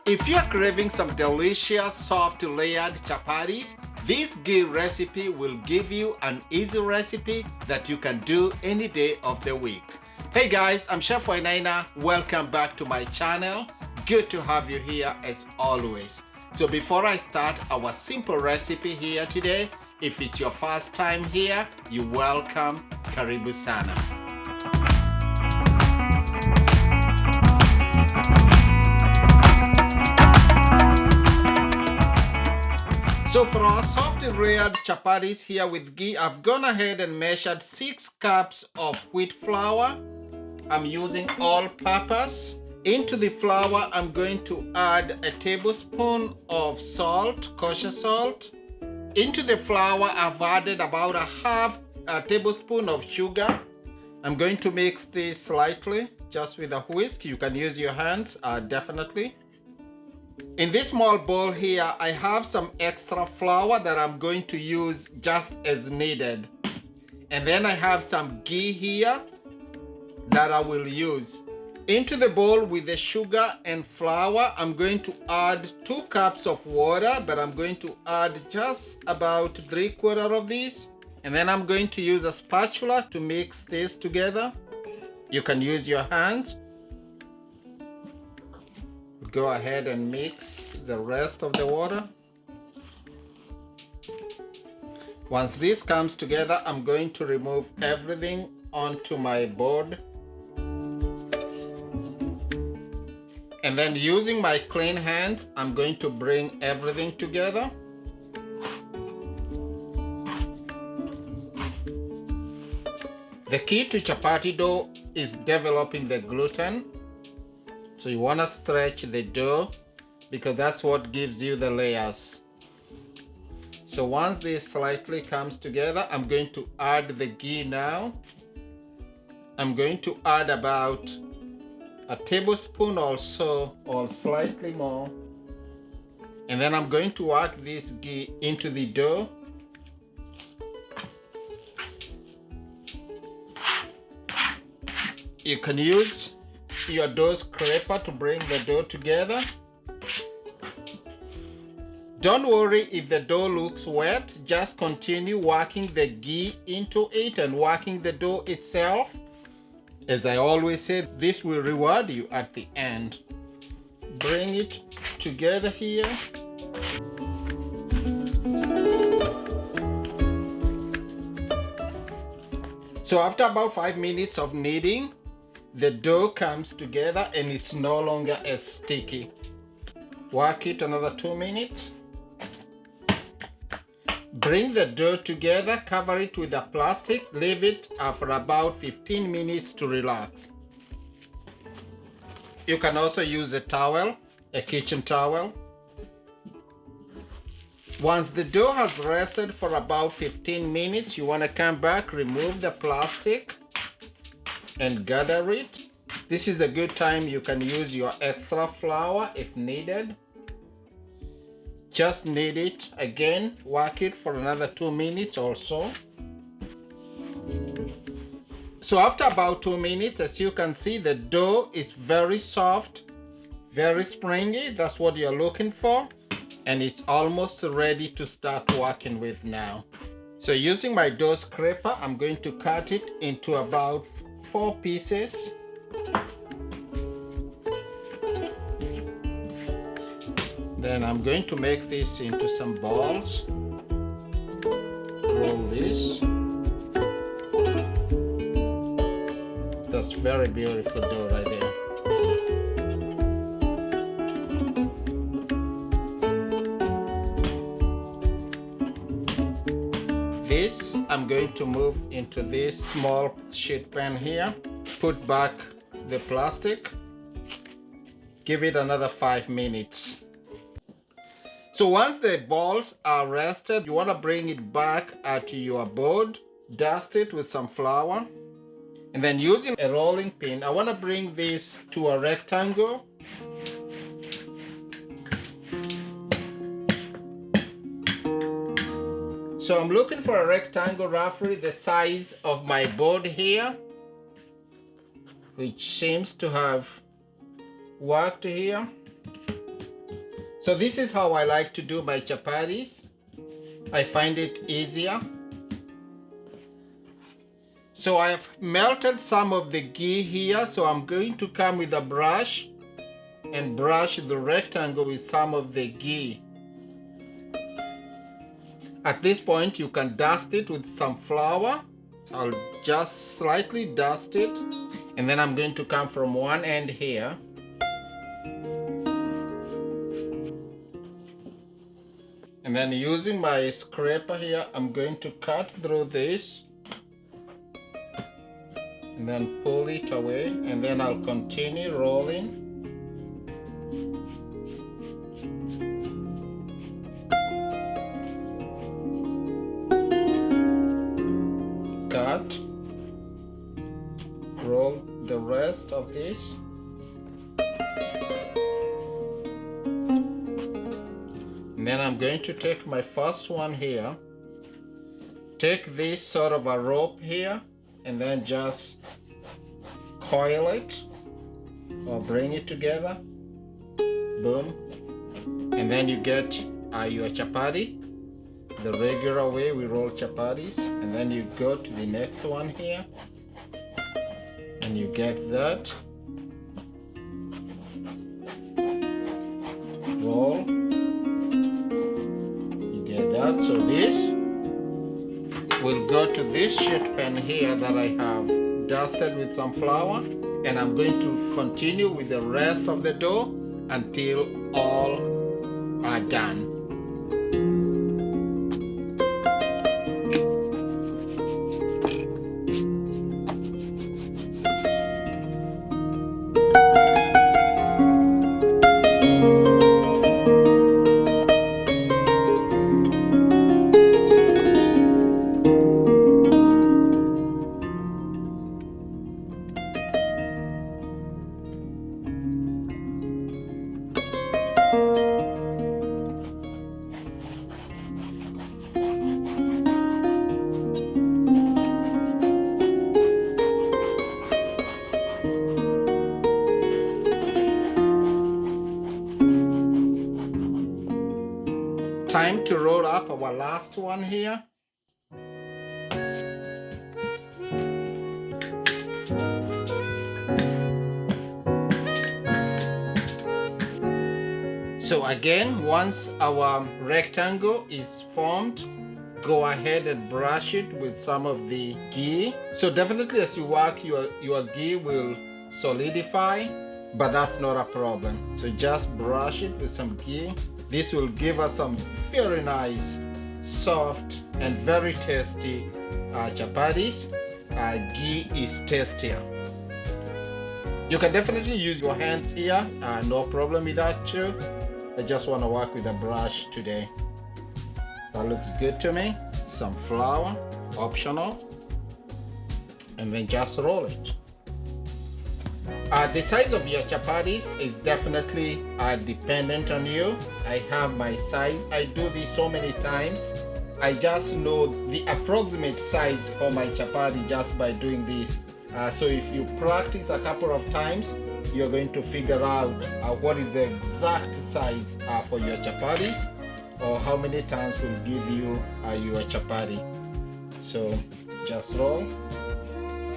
If you're craving some delicious, soft, layered chapatis, this ghee recipe will give you an easy recipe that you can do any day of the week. Hey guys, I'm Chef Wainaina. Welcome back to my channel. Good to have you here as always. So before I start our simple recipe here today, if it's your first time here, you're welcome. Karibu sana. So for our soft layered chapatis here with ghee, I've gone ahead and measured 6 cups of wheat flour. I'm using all-purpose. Into the flour, I'm going to add a tablespoon of salt, kosher salt. Into the flour, I've added about half a tablespoon of sugar. I'm going to mix this slightly, just with a whisk. You can use your hands, definitely. In this small bowl here, I have some extra flour that I'm going to use just as needed. And then I have some ghee here that I will use. Into the bowl with the sugar and flour, I'm going to add 2 cups of water, but I'm going to add just about 3/4 of this. And then I'm going to use a spatula to mix this together. You can use your hands. Go ahead and mix the rest of the water. Once this comes together, I'm going to remove everything onto my board. And then using my clean hands, I'm going to bring everything together. The key to chapati dough is developing the gluten. So you want to stretch the dough because that's what gives you the layers. So once this slightly comes together, I'm going to add the ghee now. I'm going to add about a tablespoon or so, or slightly more. And then I'm going to work this ghee into the dough. You can use your dough scraper to bring the dough together. Don't worry if the dough looks wet, just continue working the ghee into it and working the dough itself. As I always say, this will reward you at the end. Bring it together here. So after about 5 minutes of kneading, the dough comes together and it's no longer as sticky. Work it another 2 minutes. Bring the dough together, cover it with a plastic, leave it for about 15 minutes to relax. You can also use a towel, a kitchen towel. Once the dough has rested for about 15 minutes, you want to come back, remove the plastic and gather it. This is a good time you can use your extra flour if needed. Just knead it again, work it for another 2 minutes or so. So after about 2 minutes, as you can see, the dough is very soft, very springy. That's what you're looking for. And it's almost ready to start working with now. So using my dough scraper, I'm going to cut it into about 4 pieces. Then I'm going to make this into some balls. Roll this. That's very beautiful dough right there. This I'm going to move into this small sheet pan here. Put back the plastic. Give it another 5 minutes. So once the balls are rested, you want to bring it back to your board, dust it with some flour, and then using a rolling pin, I want to bring this to a rectangle. So I'm looking for a rectangle roughly the size of my board here, which seems to have worked here. So this is how I like to do my chapatis. I find it easier. So I have melted some of the ghee here, so I'm going to come with a brush and brush the rectangle with some of the ghee. At this point you can dust it with some flour. I'll just slightly dust it, and then I'm going to come from one end here and then using my scraper here I'm going to cut through this and then pull it away, and then I'll continue rolling. Cut, roll the rest of this, and then I'm going to take my first one here, take this sort of a rope here, and then just coil it or bring it together, boom, and then you get your chapati the regular way we roll chapatis, and then you go to the next one here and you get that, roll, you get that. So this will go to this sheet pan here that I have dusted with some flour, and I'm going to continue with the rest of the dough until all are done. Time to roll up our last one here. So again, once our rectangle is formed, go ahead and brush it with some of the ghee. So definitely as you work, your ghee will solidify, but that's not a problem. So just brush it with some ghee. This will give us some very nice, soft, and very tasty chapatis. Ghee is tastier. You can definitely use your hands here, no problem with that too. I just want to work with a brush today. That looks good to me. Some flour, optional, and then just roll it. The size of your chapatis is definitely dependent on you. I have my size. I do this so many times. I just know the approximate size for my chapati just by doing this. So if you practice a couple of times, you're going to figure out what is the exact size for your chapatis, or how many times will give you your chapati. So just roll.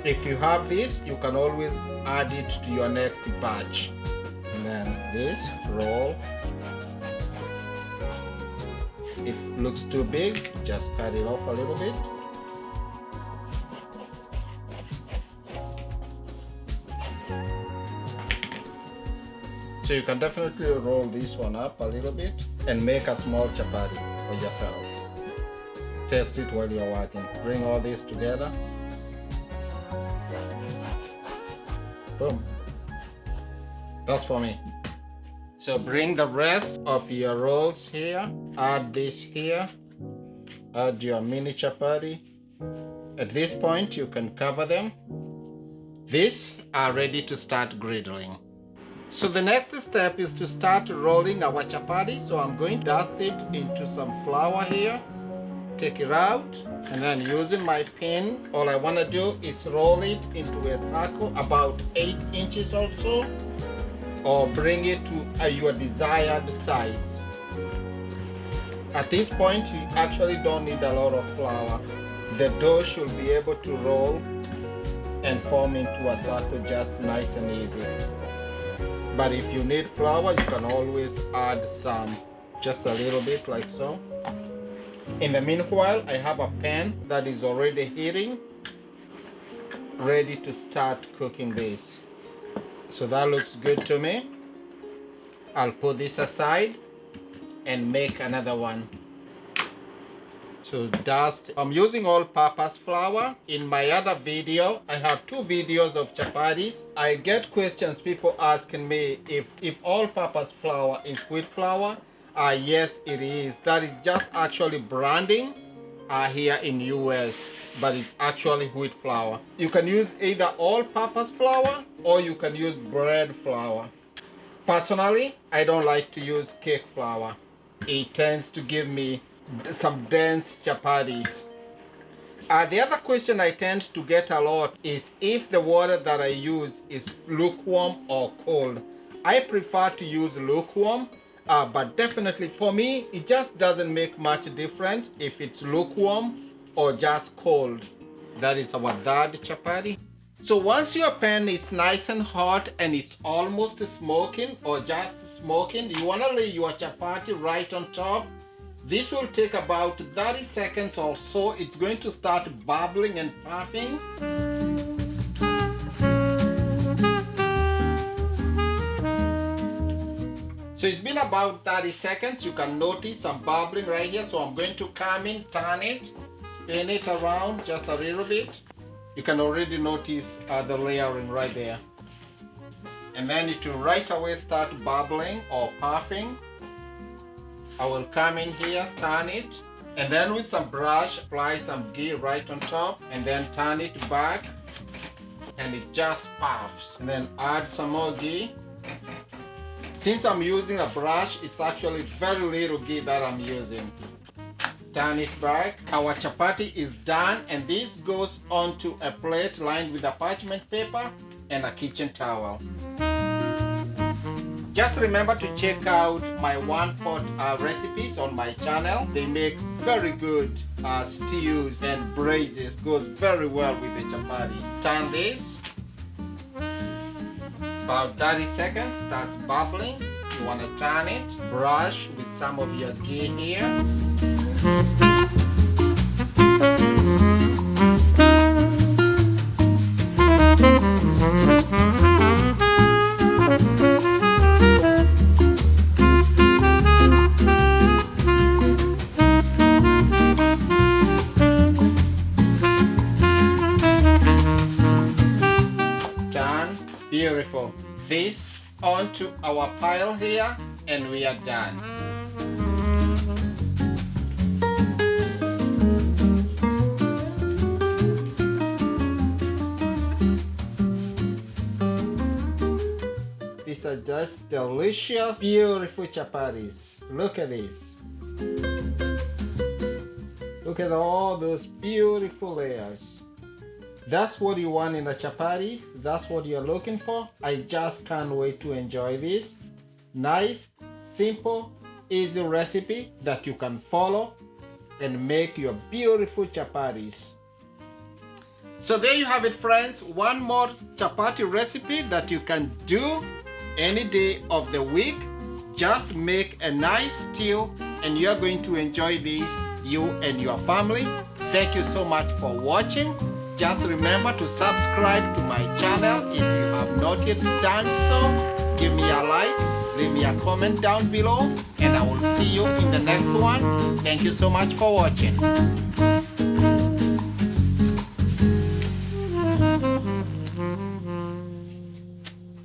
If you have this, you can always add it to your next batch. And then this, roll. If it looks too big, just cut it off a little bit. So you can definitely roll this one up a little bit and make a small chapati for yourself. Test it while you're working. Bring all this together. Boom. That's for me. So bring the rest of your rolls here. Add this here. Add your mini chapati. At this point, you can cover them. These are ready to start griddling. So the next step is to start rolling our chapati. So I'm going to dust it into some flour here. Take it out, and then using my pin, all I want to do is roll it into a circle about 8 inches or so. or bring it to your desired size. At this point, you actually don't need a lot of flour. The dough should be able to roll and form into a circle just nice and easy. But if you need flour, you can always add some, just a little bit like so. In the meanwhile, I have a pan that is already heating, ready to start cooking this. So that looks good to me. I'll put this aside and make another one. So dust. I'm using all-purpose flour. In my other video, I have 2 videos of chapatis. I get questions, people asking me if all-purpose flour is wheat flour. Yes, it is. That is just actually branding here in US, but it's actually wheat flour. You can use either all-purpose flour or you can use bread flour. Personally, I don't like to use cake flour. It tends to give me some dense chapatis. The other question I tend to get a lot is if the water that I use is lukewarm or cold. I prefer to use lukewarm, but definitely for me, it just doesn't make much difference if it's lukewarm or just cold. That is our third chapati. So once your pan is nice and hot and it's almost smoking or just smoking, you want to lay your chapati right on top. This will take about 30 seconds or so. It's going to start bubbling and puffing. So it's been about 30 seconds. You can notice some bubbling right here. So I'm going to come in, turn it, spin it around just a little bit. You can already notice the layering right there. And then it will right away start bubbling or puffing. I will come in here, turn it, and then with some brush, apply some ghee right on top, and then turn it back, and it just puffs. And then add some more ghee. Since I'm using a brush, it's actually very little ghee that I'm using. Turn it back. Our chapati is done, and this goes onto a plate lined with a parchment paper and a kitchen towel. Just remember to check out my one-pot recipes on my channel. They make very good stews and braises. Goes very well with the chapati. Turn this. About 30 seconds, starts bubbling. You want to turn it. Brush with some of your ghee here. Beautiful. This onto our pile here, and we are done. These are just delicious, beautiful chapatis. Look at this. Look at all those beautiful layers. That's what you want in a chapati. That's what you're looking for. I just can't wait to enjoy this. Nice, simple, easy recipe that you can follow and make your beautiful chapatis. So there you have it, friends. One more chapati recipe that you can do any day of the week. Just make a nice stew and you're going to enjoy this, you and your family. Thank you so much for watching. Just remember to subscribe to my channel if you have not yet done so. Give me a like, leave me a comment down below, and I will see you in the next one. Thank you so much for watching.